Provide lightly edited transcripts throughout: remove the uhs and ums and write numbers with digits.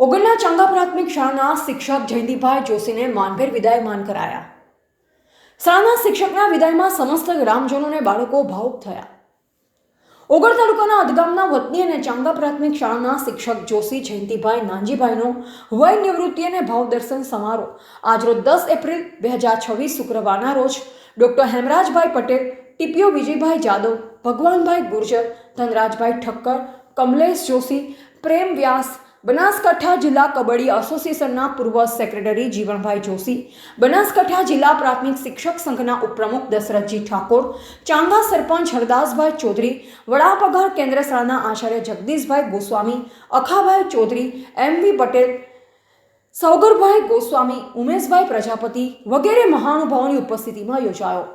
ઓગણના ચાંગા પ્રાથમિક શાળાના શિક્ષક જયંતિભાઈ જોશીને માનભેર વિદાયમાન કરાયા. શાળાના શિક્ષકના વિદાયમાં સમસ્ત ગ્રામજનોને બાળકો ભાવુક થયા. ઓગળ તાલુકાના અદગામના વતની અને ચાંગા પ્રાથમિક શાળાના શિક્ષક જોશી જયંતિભાઈ નાનજીભાઈનો વય નિવૃત્તિ અને ભાવદર્શન સમારોહ આજરોજ 10 એપ્રિલ 2026 શુક્રવારના રોજ ડૉક્ટર હેમરાજભાઈ પટેલ, ટીપીઓ વિજયભાઈ જાદવ, ભગવાનભાઈ ગુર્જર, ધનરાજભાઈ ઠક્કર, કમલેશ જોશી, પ્રેમ વ્યાસ, બનાસકાંઠા જિલ્લા કબડ્ડી એસોસિએશનના પૂર્વ સેક્રેટરી જીવણભાઈ જોશી, બનાસકાંઠા જિલ્લા પ્રાથમિક શિક્ષક સંઘના ઉપપ્રમુખ દશરથજી ઠાકોર, ચાંગા સરપંચ હરદાસભાઈ ચૌધરી, વડાપગાર કેન્દ્ર શાળાના આચાર્ય જગદીશભાઈ ગોસ્વામી, અખાભાઈ ચૌધરી, એમવી પટેલ, સૌગરભાઈ ગોસ્વામી, ઉમેશભાઈ પ્રજાપતિ વગેરે મહાનુભાવોની ઉપસ્થિતિમાં યોજાયો.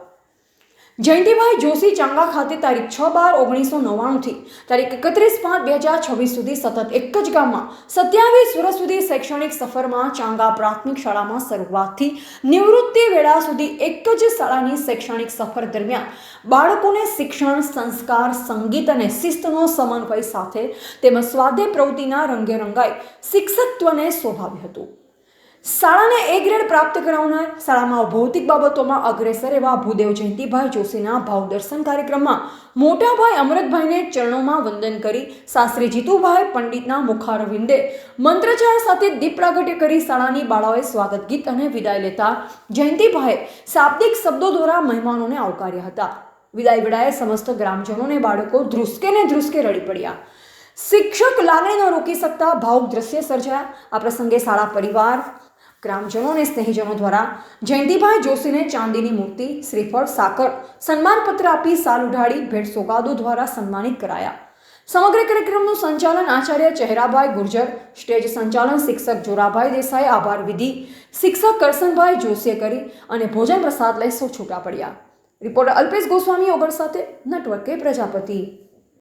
જયંતિભાઈ જોશી ચાંગા ખાતે તારીખ 6/12/1999 થી તારીખ 31/5/2026 સુધી સતત એક જ ગામમાં 27 વર્ષ સુધી શૈક્ષણિક સફરમાં ચાંગા પ્રાથમિક શાળામાં શરૂઆતથી નિવૃત્તિ વેળા સુધી એક જ શાળાની શૈક્ષણિક સફર દરમિયાન બાળકોને શિક્ષણ, સંસ્કાર, સંગીત અને શિસ્તનો સમન્વય સાથે તેમજ સ્વાધ્યાય પ્રવૃત્તિના રંગે રંગાઈ શિક્ષકત્વને શોભાવ્યું હતું. શાળાને A ગ્રેડ પ્રાપ્ત કરાવનાર, શાળામાં ભૌતિક બાબતોમાં અગ્રેસર એવા ભૂદેવ જયંતિભાઈ જોશીના ભાવદર્શન કાર્યક્રમમાં મોટાભાઈ અમૃતભાઈને ચરણોમાં વંદન કરી શાસ્ત્રી જીતુભાઈ પંડિતના મુખારવિંદે મંત્રચાર સાથે દીપ પ્રાગટ્ય કરી શાળાની બાળાઓએ સ્વાગત ગીત અને વિદાય લેતા જયંતિભાઈએ શાબ્દિક શબ્દો દ્વારા મહેમાનોને આવકાર્યા હતા. વિદાય વેળાએ સમસ્ત ગ્રામજનોને બાળકો ધ્રુસકે રડી પડ્યા. શિક્ષક લાગણી ન રોકી શકતા ભાવુક દ્રશ્ય સર્જાયા. આ પ્રસંગે શાળા પરિવાર, ગ્રામજનો અને સ્નેહીજનો દ્વારા જયંતિભાઈ જોશીને ચાંદીની મૂર્તિ, શ્રીફળ, સાકર, સન્માનપત્ર આપી સાલ ઉઢાડી ભેટ સોગાદો દ્વારા સન્માનિત કરાયા. સમગ્ર કાર્યક્રમનું સંચાલન આચાર્ય ચહેરાભાઈ ગુર્જર, સ્ટેજ સંચાલન શિક્ષક જોરાભાઈ દેસાઈ, આભાર વિધિ શિક્ષક કરસનભાઈ જોશીએ કરી અને ભોજન પ્રસાદ લઈ સૌ છૂટા પડ્યા. રિપોર્ટર અલ્પેશ ગોસ્વામી ઓગળ સાથે નેટવર્ક પ્રજાપતિ.